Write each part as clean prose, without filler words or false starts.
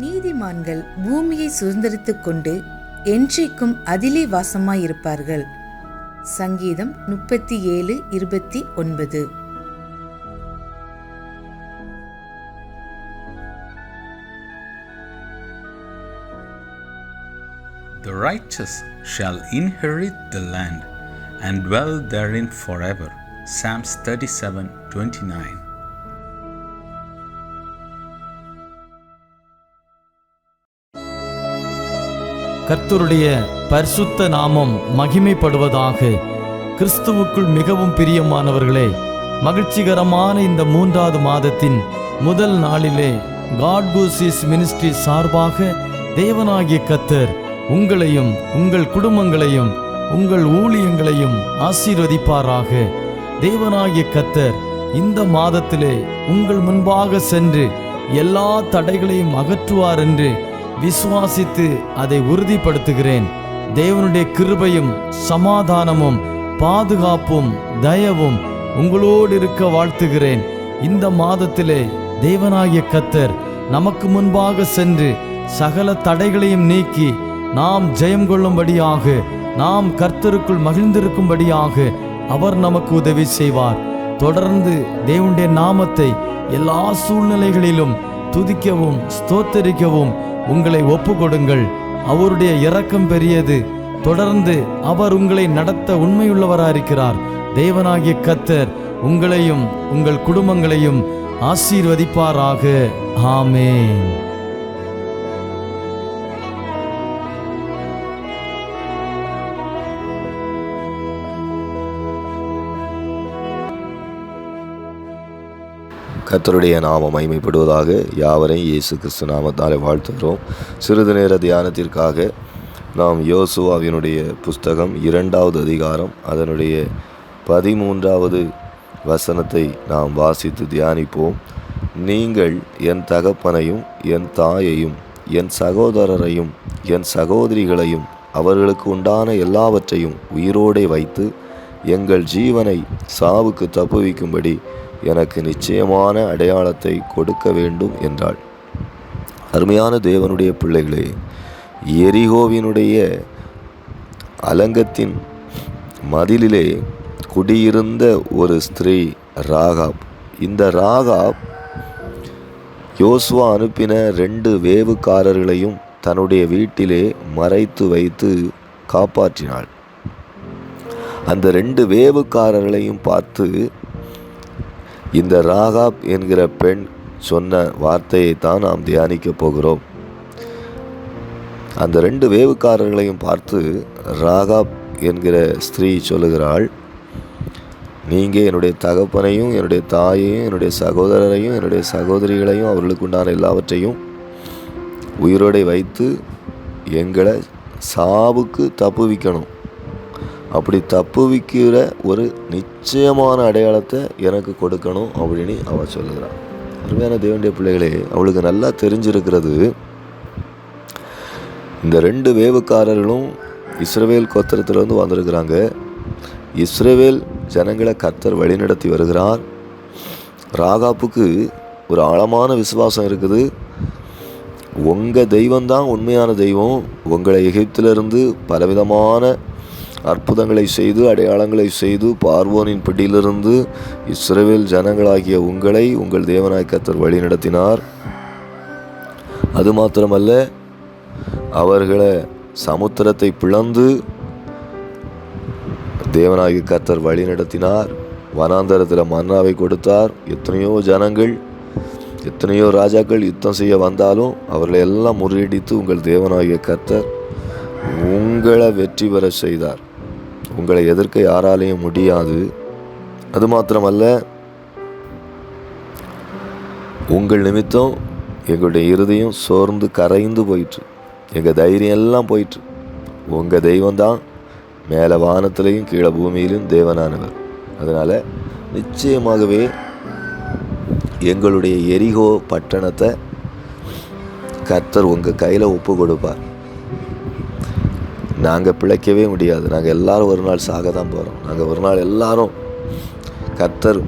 நீதிமான்கள் பூமியை சுதந்தரித்துக் கொண்டு என்றைக்கும் அதிலே வாசமாயிருப்பார்கள். சங்கீதம் 37:29. The righteous shall inherit the land and dwell therein forever. Psalms 37:29. கர்த்தருடைய பரிசுத்த நாமம் மகிமைப்படுவதாக. கிறிஸ்துவுக்குள் மிகவும் பிரியமானவர்களே, மகிழ்ச்சிகரமான இந்த 3வது மாதத்தின் முதல் நாளிலே காட் கூசிஸ் மினிஸ்ட்ரி சார்பாக தேவனாகிய கர்த்தர் உங்களையும் உங்கள் குடும்பங்களையும் உங்கள் ஊழியங்களையும் ஆசீர்வதிப்பாராக. தேவனாகிய கர்த்தர் இந்த மாதத்திலே உங்கள் முன்பாக சென்று எல்லா தடைகளையும் அகற்றுவார் என்று விசுவாசித்து அதை உறுதிப்படுத்துகிறேன். தேவனுடைய கிருபையும் சமாதானமும் பாதுகாப்பும் தயவும் உங்களோடு இருக்க வாழ்த்துகிறேன். இந்த மாதத்திலே தேவனாகிய கர்த்தர் நமக்கு முன்பாக சென்று சகல தடைகளையும் நீக்கி நாம் ஜெயம் கொள்ளும்படியாக, நாம் கர்த்தருக்குள் மகிழ்ந்திருக்கும்படியாக அவர் நமக்கு உதவி செய்வார். தொடர்ந்து தேவனுடைய நாமத்தை எல்லா சூழ்நிலைகளிலும் துதிக்கவும் ஸ்தோத்தரிக்கவும் உங்களை ஒப்பு கொடுங்கள். அவருடைய இரக்கம் பெரியது. தொடர்ந்து அவர் உங்களை நடத்த உண்மையுள்ளவராயிருக்கிறார். தேவனாகிய கர்த்தர் உங்களையும் உங்கள் குடும்பங்களையும் ஆசீர்வதிப்பாராக. ஆமென். கர்த்தருடைய நாமம் மகிமைப்படுவதாக. யாவரையும் இயேசு கிறிஸ்து நாமத்தாலே வாழ்த்துகிறோம். சிறிது நேர தியானத்திற்காக நாம் யோசுவாவினுடைய புஸ்தகம் 2வது அதிகாரம் அதனுடைய 13வது வசனத்தை நாம் வாசித்து தியானிப்போம். நீங்கள் என் தகப்பனையும் என் தாயையும் என் சகோதரரையும் என் சகோதரிகளையும் அவர்களுக்கு உண்டான எல்லாவற்றையும் உயிரோடே வைத்து எங்கள் ஜீவனை சாவுக்கு தப்புவிக்கும்படி எனக்கு நிச்சயமான அடையாளத்தை கொடுக்க வேண்டும் என்றாள். அருமையான தேவனுடைய பிள்ளைகளே, எரிகோவினுடைய அலங்கத்தின் மதிலிலே குடியிருந்த ஒரு ஸ்திரீ ராகாப். இந்த ராகாப் யோசுவா அனுப்பின 2 வேவுக்காரர்களையும் தன்னுடைய வீட்டிலே மறைத்து வைத்து காப்பாற்றினாள். அந்த 2 வேவுக்காரர்களையும் பார்த்து இந்த ராகாப் என்கிற பெண் சொன்ன வார்த்தையை தான் நாம் தியானிக்க போகிறோம். அந்த 2 வேவுக்காரர்களையும் பார்த்து ராகாப் என்கிற ஸ்திரீ சொல்லுகிறாள், நீங்கள் என்னுடைய தகப்பனையும் என்னுடைய தாயையும் என்னுடைய சகோதரரையும் என்னுடைய சகோதரிகளையும் அவர்களுக்கு உண்டான எல்லாவற்றையும் உயிரோடை வைத்து எங்களை சாவுக்கு தப்புவிக்கணும். அப்படி தப்புவிக்கிற ஒரு நிச்சயமான அடையாளத்தை எனக்கு கொடுக்கணும் அப்படின்னு அவள் சொல்லுகிறாள். அருமையான தேவனுடைய பிள்ளைகளே, அவளுக்கு நல்லா தெரிஞ்சிருக்கிறது, இந்த 2 வேவுக்காரர்களும் இஸ்ரவேல் கோத்திரத்திலிருந்து வந்திருக்கிறாங்க. இஸ்ரவேல் ஜனங்களை கர்த்தர் வழிநடத்தி வருகிறார். ராகாப்புக்கு ஒரு ஆழமான விசுவாசம் இருக்குது. உங்கள் தெய்வம்தான் உண்மையான தெய்வம். உங்களை எகிப்திலிருந்து பலவிதமான அற்புதங்களை செய்து அடையாளங்களை செய்து பார்வோனின் பிடியிலிருந்து இஸ்ரவேல் ஜனங்களாகிய உங்களை உங்கள் தேவனாய் கர்த்தர் வழி நடத்தினார். அது மாத்திரமல்ல, அவர்களை சமுத்திரத்தை பிளந்து தேவனாகிய கர்த்தர் வழி நடத்தினார். வனாந்தரத்தில் மன்னாவை கொடுத்தார். எத்தனையோ ஜனங்கள் எத்தனையோ ராஜாக்கள் யுத்தம் செய்ய வந்தாலும் அவர்களை எல்லாம் முறியடித்து உங்கள் தேவனாகிய கர்த்தர் உங்களை வெற்றி பெற செய்தார். உங்களை எதிர்க்க யாராலையும் முடியாது. அது மாத்திரமல்ல, உங்கள் நிமித்தம் எங்களுடைய இருதயம் சோர்ந்து கரைந்து போயிற்று. எங்கள் தைரியம் எல்லாம் போயிற்று. உங்கள் தெய்வம்தான் மேலே வானத்திலையும் கீழே பூமியிலும் தேவனானவர். அதனால் நிச்சயமாகவே எங்களுடைய எரிகோ பட்டணத்தை கர்த்தர் உங்கள் கையில் ஒப்பு கொடுப்பார். நாங்கள் பிழைக்கவே முடியாது. நாங்கள் எல்லாரும் ஒரு நாள் சாக தான் போகிறோம். நாங்கள் ஒரு நாள் எல்லாரும் கர்த்தர்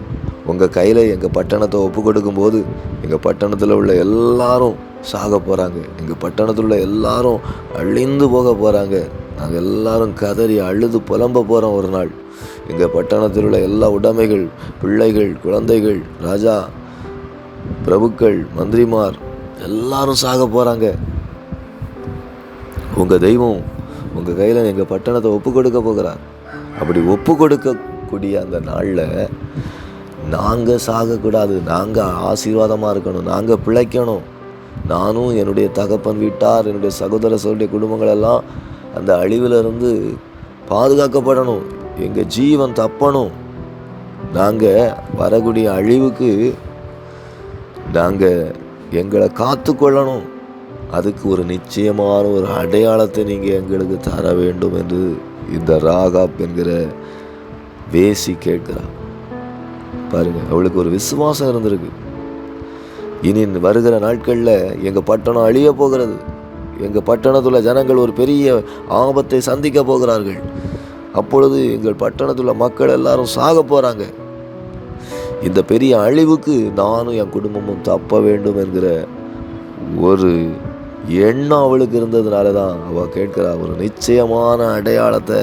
உங்கள் கையில் எங்கள் பட்டணத்தை ஒப்பு கொடுக்கும்போது எங்கள் பட்டணத்தில் உள்ள எல்லாரும் சாக போகிறாங்க, எங்கள் பட்டணத்தில் உள்ள எல்லாரும் அழிந்து போக போகிறாங்க, நாங்கள் எல்லாரும் கதறி அழுது புலம்ப போகிறோம். ஒரு நாள் எங்கள் பட்டணத்தில் உள்ள எல்லா உடைமைகள், பிள்ளைகள், குழந்தைகள், ராஜா, பிரபுக்கள், மந்திரிமார் எல்லாரும் சாக போகிறாங்க. உங்கள் தெய்வம் உங்கள் கையில் எங்கள் பட்டணத்தை ஒப்பு கொடுக்க போகிறார். அப்படி ஒப்பு கொடுக்கக்கூடிய அந்த நாளில் நாங்கள் சாகக்கூடாது, நாங்கள் ஆசீர்வாதமாக இருக்கணும், நாங்கள் பிழைக்கணும். நானும் என்னுடைய தகப்பன் வீட்டார், என்னுடைய சகோதர சகோதரிய குடும்பங்களெல்லாம் அந்த அழிவிலிருந்து பாதுகாக்கப்படணும், எங்கள் ஜீவன் தப்பணும். நாங்கள் வரக்கூடிய அழிவுக்கு நாங்கள் எங்களை காத்து கொள்ளணும். அதுக்கு ஒரு நிச்சயமான ஒரு அடையாளத்தை நீங்கள் எங்களுக்கு தர வேண்டும் என்று இந்த ராகாப் என்கிற வேசி கேட்கிறார். பாருங்க, அவளுக்கு ஒரு விசுவாசம் இருந்திருக்கு. இனி வருகிற நாட்களில் எங்கள் பட்டணம் அழிய போகிறது, எங்கள் பட்டணத்தில் ஜனங்கள் ஒரு பெரிய ஆபத்தை சந்திக்க போகிறார்கள், அப்பொழுது எங்கள் பட்டணத்தில் மக்கள் எல்லாரும் சாக போகிறாங்க, இந்த பெரிய அழிவுக்கு நானும் என் குடும்பமும் தப்ப வேண்டும் என்கிற ஒரு எண்ணம் அவளுக்கு இருந்ததுனால தான் அவள் கேட்கிறா, ஒரு நிச்சயமான அடையாளத்தை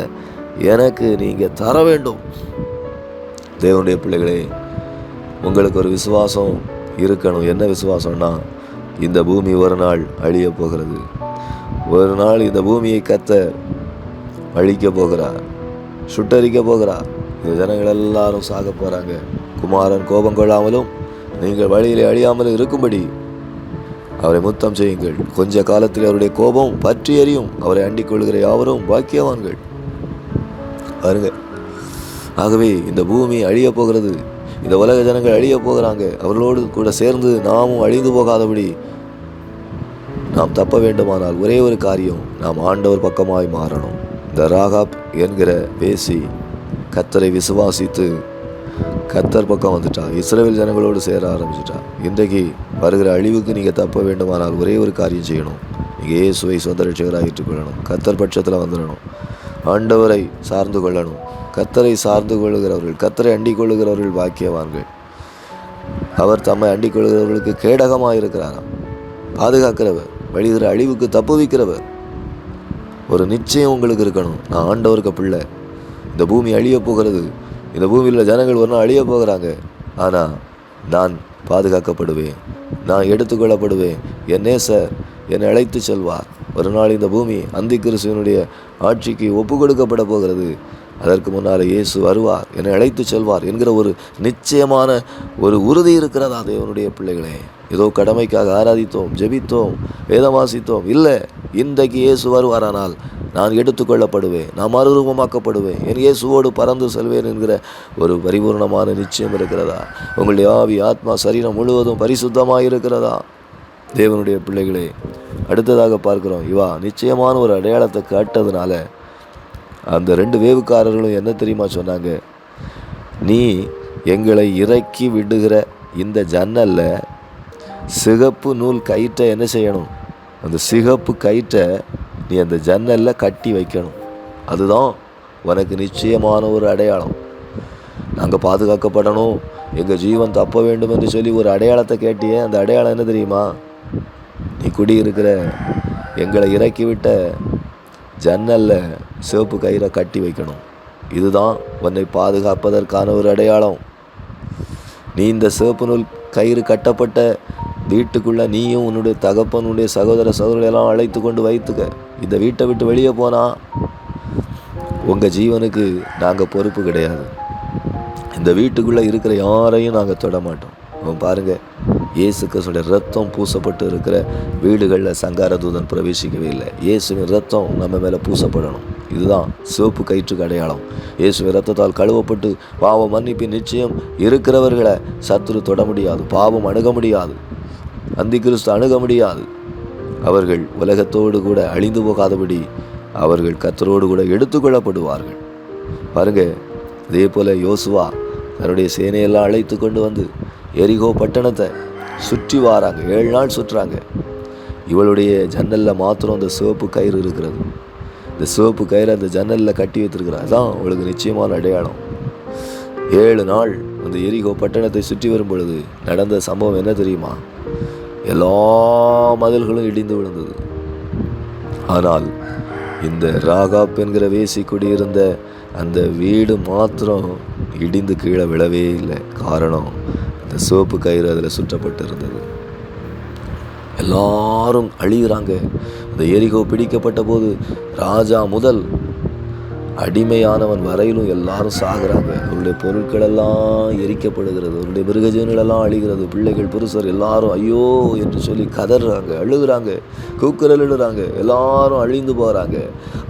எனக்கு நீங்கள் தர வேண்டும். தேவனுடைய பிள்ளைகளே, உங்களுக்கு ஒரு விசுவாசம் இருக்கணும். என்ன விசுவாசம்னா, இந்த பூமி ஒரு நாள் அழிய போகிறது, ஒரு நாள் இந்த பூமியை கர்த்தர் அழிக்க போகிறார், சுட்டரிக்க போகிறார், இந்த ஜனங்கள் எல்லாரும் சாக போகிறாங்க. குமாரன் கோபம் கொள்ளாமலும் நீங்கள் வழியிலே அழியாமலும் இருக்கும்படி அவரை முத்தம் செய்யுங்கள், கொஞ்ச காலத்தில் அவருடைய கோபம் பற்றி எறியும், அவரை அண்டிக் கொள்கிற யாவரும் பாக்கியவான்கள். பாருங்க, ஆகவே இந்த பூமி அழிய போகிறது, இந்த உலக ஜனங்கள் அழிய போகிறாங்க, அவர்களோடு கூட சேர்ந்து நாமும் அழிந்து போகாதபடி நாம் தப்ப வேண்டுமானால் ஒரே ஒரு காரியம், நாம் ஆண்டவர் பக்கமாய் மாறணும். இந்த ராகாப் என்கிற வேசி கர்த்தரை விசுவாசித்து கர்த்தர் பக்கம் வந்துட்டா, இஸ்ரவேல் ஜனங்களோடு சேர ஆரம்பிச்சிட்டா. இன்றைக்கு வருகிற அழிவுக்கு நீங்கள் தப்ப வேண்டுமானால் ஒரே ஒரு காரியம் செய்யணும், நீங்கள் இயேசுவை சொந்த ரட்சகராக ஏற்றுக்கொள்ளணும், கர்த்தர் பட்சத்தில் வந்துடணும், ஆண்டவரை சார்ந்து கொள்ளணும். கர்த்தரை சார்ந்து கொள்ளுகிறவர்கள், கர்த்தரை அண்டிக் கொள்ளுகிறவர்கள் பாக்கியவான்கள். அவர் தம்மை அண்டிக் கொள்ளுகிறவர்களுக்கு கேடகமாக இருக்கிறாராம், பாதுகாக்கிறவர், வழிகிற அழிவுக்கு தப்புவிக்கிறவர். ஒரு நிச்சயம் உங்களுக்கு இருக்கணும், நான் ஆண்டவருக்கு பிள்ளை, இந்த பூமி அழிய போகிறது, இந்த பூமியில் ஜனங்கள் ஒரு நாள் அழிய போகிறாங்க, ஆனால் நான் பாதுகாக்கப்படுவேன், நான் எடுத்துக்கொள்ளப்படுவேன், என் நேசர் என்னை அழைத்து செல்வார். ஒரு நாள் இந்த பூமி அந்தி கிறிஸ்துவினுடைய ஆட்சிக்கு ஒப்பு கொடுக்கப்பட போகிறது, அதற்கு முன்னால் இயேசு வருவார், என்னை அழைத்து செல்வார் என்கிற ஒரு நிச்சயமான ஒரு உறுதி இருக்கிறதா தேவனுடைய பிள்ளைகளே? ஏதோ கடமைக்காக ஆராதித்தோம், ஜெபித்தோம், வேதம் வாசித்தோம், இல்லை, இன்றைக்கு இயேசு வருவாரானால் நான் எடுத்துக்கொள்ளப்படுவேன், நான் மறுரூபமாக்கப்படுவேன், என் இயேசுவோடு பறந்து செல்வேன் என்கிற ஒரு பரிபூர்ணமான நிச்சயம் இருக்கிறதா? உங்களுடைய ஆவி, ஆத்மா, சரீரம் முழுவதும் பரிசுத்தமாக இருக்கிறதா? தேவனுடைய பிள்ளைகளே, அடுத்ததாக பார்க்கிறோம், இவா நிச்சயமான ஒரு அடையாளத்தை காட்டதுனால அந்த 2 வேவுக்காரர்களும் என்ன தெரியுமா சொன்னாங்க? நீ எங்களை இறக்கி விடுகிற இந்த ஜன்னல்ல சிகப்பு நூல் கயிற்றை என்ன செய்யணும்? அந்த சிகப்பு கயிற்றை நீ அந்த ஜன்னலில் கட்டி வைக்கணும், அதுதான் உனக்கு நிச்சயமான ஒரு அடையாளம். நாங்கள் பாதுகாக்கப்படணும், எங்கள் ஜீவன் தப்ப வேண்டும் என்று சொல்லி ஒரு அடையாளத்தை கேட்டியே, அந்த அடையாளம் என்ன தெரியுமா? நீ குடியிருக்கிற எங்களை இறக்கிவிட்ட ஜன்னலில் சிவப்பு கயிறை கட்டி வைக்கணும், இதுதான் உன்னை பாதுகாப்பதற்கான ஒரு அடையாளம். நீ இந்த சிவப்பு நூல் கயிறு கட்டப்பட்ட வீட்டுக்குள்ளே நீயும் உன்னுடைய தகப்பனுடைய சகோதர சகோதரியெல்லாம் அழைத்து கொண்டு வைத்துக்க. இந்த வீட்டை விட்டு வெளியே போனால் உங்கள் ஜீவனுக்கு நாங்கள் பொறுப்பு கிடையாது, இந்த வீட்டுக்குள்ளே இருக்கிற யாரையும் நாங்கள் தொட மாட்டோம். பாருங்கள், இயேசு கிறிஸ்துடைய ரத்தம் பூசப்பட்டு இருக்கிற வீடுகளில் சங்கார தூதன் பிரவேசிக்கவே இல்லை. இயேசுவின் ரத்தம் நம்ம மேலே பூசப்படணும், இதுதான் சிவப்பு கயிற்றுக்கு அடையாளம். இயேசுவின் ரத்தத்தால் கழுவப்பட்டு பாவ மன்னிப்பின் நிச்சயம் இருக்கிறவர்களை சத்துரு தொட முடியாது, பாவம் அணுக முடியாது, அந்தி கிறிஸ்து அணுக முடியாது. அவர்கள் உலகத்தோடு கூட அழிந்து போகாதபடி அவர்கள் கர்த்தரோடு கூட எடுத்துக்கொள்ளப்படுவார்கள். பாருங்க, அதே போல் யோசுவா தன்னுடைய சேனையெல்லாம் அழைத்து கொண்டு வந்து எரிகோ பட்டணத்தை சுற்றி வாராங்க, 7 நாள் சுற்றுறாங்க. இவளுடைய ஜன்னலில் மாத்திரம் அந்த சிவப்பு கயிறு இருக்கிறது, இந்த சிவப்பு கயிறு அந்த ஜன்னலில் கட்டி வைத்திருக்கிறார், அதுதான் அவளுக்கு நிச்சயமான அடையாளம். 7 நாள் அந்த எரிகோ பட்டணத்தை சுற்றி வரும் பொழுது நடந்த சம்பவம் என்ன தெரியுமா? எல்லா மதில்களும் இடிந்து விழுந்தது. ஆனால் இந்த ராகாப் என்கிற வேசி குடியிருந்த அந்த வீடு மாத்திரம் இடிந்து கீழே விழவே இல்லை. காரணம், அந்த சிவப்பு கயிறு அதில் சுற்றப்பட்டு இருந்தது. எல்லாரும் அழிகிறாங்க. அந்த எரிகோ பிடிக்கப்பட்ட போது ராஜா முதல் அடிமையானவன் வரையிலும் எல்லாரும் சாகுறாங்க. அவருடைய பொருட்கள் எல்லாம் எரிக்கப்படுகிறது, அவருடைய மிருகஜீவன்கள் எல்லாம் அழிகிறது. பிள்ளைகள் புருஷர் எல்லாரும் ஐயோ என்று சொல்லி கதறாங்க, அழுகிறாங்க, கூக்குரலிடுறாங்க, எல்லாரும் அழிந்து போகிறாங்க.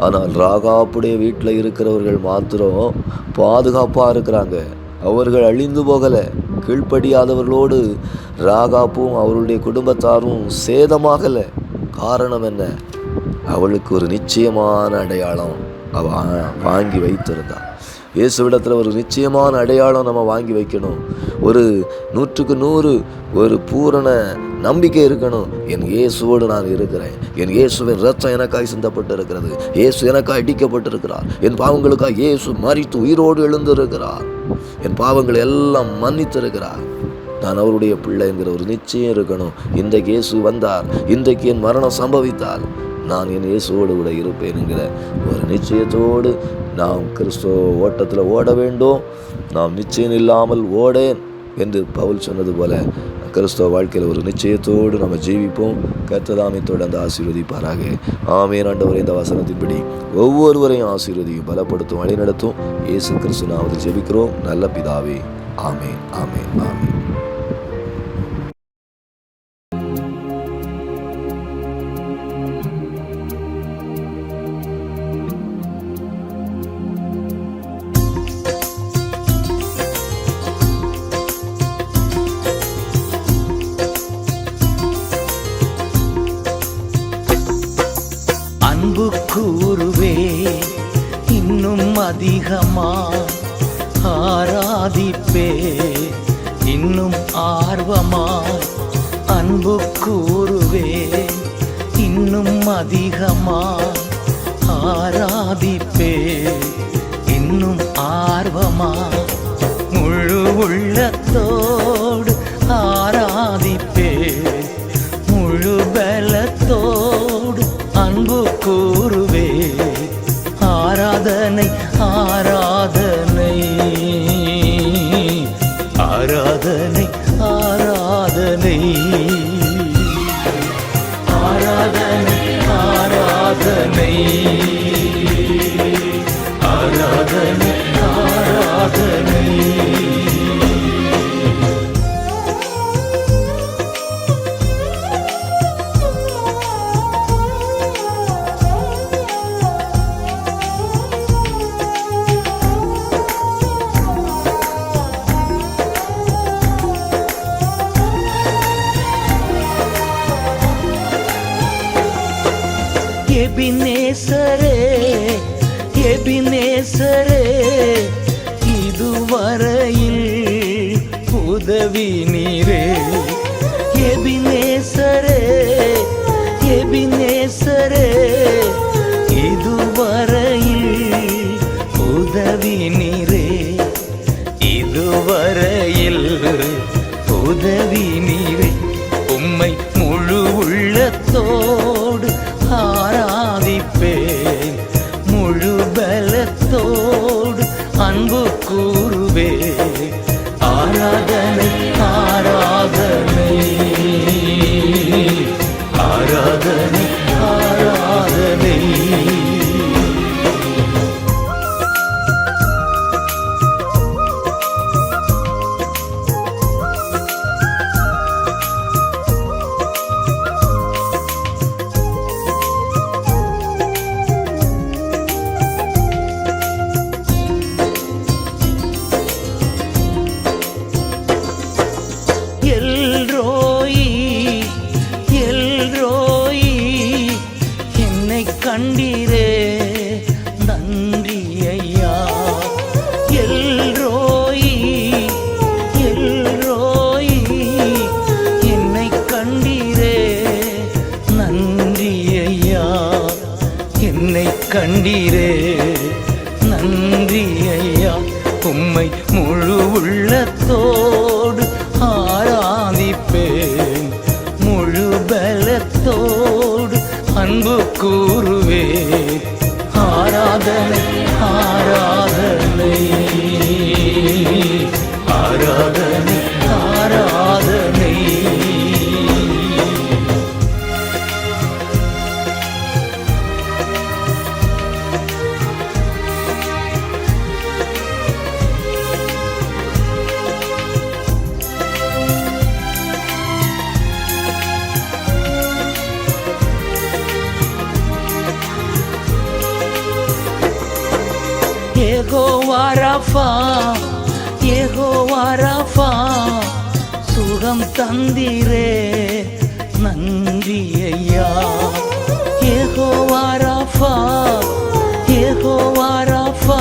ஆனால் ராகாப்புடைய வீட்டில் இருக்கிறவர்கள் மாத்திரம் பாதுகாப்பாக இருக்கிறாங்க. அவர்கள் அழிந்து போகலை. கீழ்ப்படியாதவர்களோடு ராகாப்பும் அவருடைய குடும்பத்தாரும் சேதமாகலை. காரணம் என்ன? அவளுக்கு ஒரு நிச்சயமான அடையாளம் அவன் வாங்கி வைத்திருந்தான். இயேசுவிடத்தில் ஒரு நிச்சயமான அடையாளம் நம்ம வாங்கி வைக்கணும். ஒரு 100க்கு 100 ஒரு பூரண நம்பிக்கை இருக்கணும். என் இயேசுவோடு நான் இருக்கிறேன். என் இயேசுவின் ரத்தம் எனக்காய் சிந்தப்பட்டு இருக்கிறது. இயேசு எனக்காய் அடிக்கப்பட்டிருக்கிறார். என் பாவங்களுக்காக இயேசு மரித்து உயிரோடு எழுந்திருக்கிறார். என் பாவங்களை எல்லாம் மன்னித்திருக்கிறார். நான் அவருடைய பிள்ளை என்கிற ஒரு நிச்சயம் இருக்கணும். இன்றைக்கு இயேசு வந்தார், இன்றைக்கு என் மரணம் சம்பவித்தால் நான் என் இயேசுவோடு கூட இருப்பேன் என்கிற ஒரு நிச்சயத்தோடு நாம் கிறிஸ்துவ ஓட்டத்தில் ஓட வேண்டும். நாம் நிச்சயம் இல்லாமல் ஓடேன் என்று பவுல் சொன்னது போல கிறிஸ்துவ வாழ்க்கையில் ஒரு நிச்சயத்தோடு நம்ம ஜீவிப்போம். கர்த்தர் தொடர்ந்து ஆசீர்வதிப்பாராக. ஆமென். ஆண்டவரே, இந்த வசனத்தின்படி ஒவ்வொருவரையும் ஆசீர்வதியும், பலப்படுத்தும், வழிநடத்தும். இயேசு கிறிஸ்து நாமத்தில் ஜெபிக்கிறோம் நல்ல பிதாவே. ஆமென், ஆமென், ஆமென். அன்பு கூறுவே இன்னும் அதிகமா, ஆராதிப்பே இன்னும் ஆர்வமா. அன்பு கூறுவே இன்னும் அதிகமா, ஆராதிப்பே இன்னும் ஆர்வமா. முழு உள்ளத்தோடு ஆராதிப்பே, முழு பலத்தோடு அன்பு கூறுவே. ஆராதனை, ஆராதனை, ஆராதனை, ஆராதனை, ஆராதனை, ஆராதனை, ஆராதனை, ஆராதனை. எபினேசரே, எபினேசரே, இதுவரையில் உதவி நீரே. எபினேசரே, எபினேசரே, இதுவரையில் உதவி நீரே. இதுவரையில் உதவி நீரே. உம்மை முழு உள்ளத்தோடு ஆராதிப்பேன், முழு பலத்தோடு அன்பு கூறுவே. ஆராதனை, ஆராதனை, ஆராதனை, ஆராதனை. எல்ரோயி, எல்ரோயி, என்னை கண்டீரே நன்றி ஐயா. எல்ரோயி, எல்ரோயி, என்னை கண்டீரே நன்றி ஐயா. என்னை கண்டீரே நன்றி ஐயா. உம்மை முழு உள்ளத்தோடு ஆராதிப்பேன், முழு பலத்தோடு அன்பு கூறுவேன். ஆராதனை ஆராதனை ஆராதனை ஆராதனை. யெகோவா ராஃபா, யெகோவா ராஃபா, சுகம் தந்தீரே நன்றி ஐயா. யெகோவா ராஃபா, யெகோவா ராஃபா,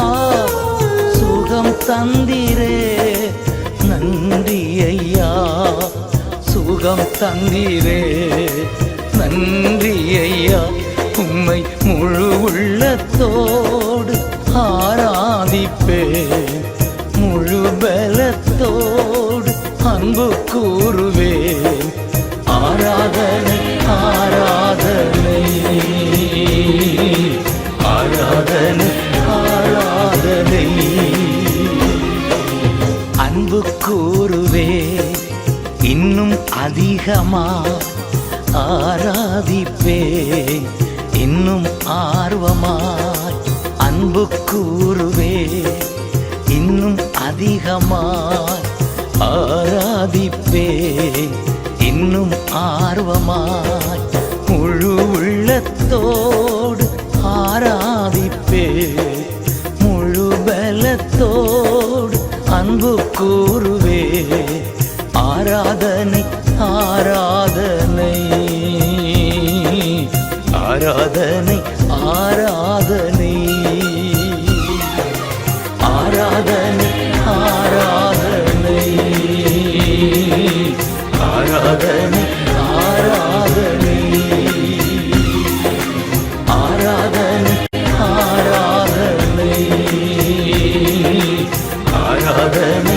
சுகம் தந்தீரே நன்றி ஐயா. சுகம் தந்தீரே நன்றி ஐயா. உம்மை முழு உள்ளத்தோடு ஆராதிப்பேன், முழு பலத்தோடு அன்பு கூறுவேன். ஆராதனை ஆராதனை ஆராதனை ஆராதனை. அன்பு கூறுவேன் இன்னும் அதிகமா, ஆராதிப்பேன் இன்னும் ஆர்வமாய். அன்பு கூறுவே இன்னும் அதிகமாய், ஆராதிப்பேன் இன்னும் ஆர்வமாய். முழு உள்ளத்தோடு ஆராதிப்பேன், முழு பலத்தோடு அன்பு கூறுவே. ஆராதனை ஆராதனை ஆராதனை ஆராதனை ஆராதனை ஆராதனை ஆராதனை ஆராதனை ஆராதனை ஆராதனை ஆராதனை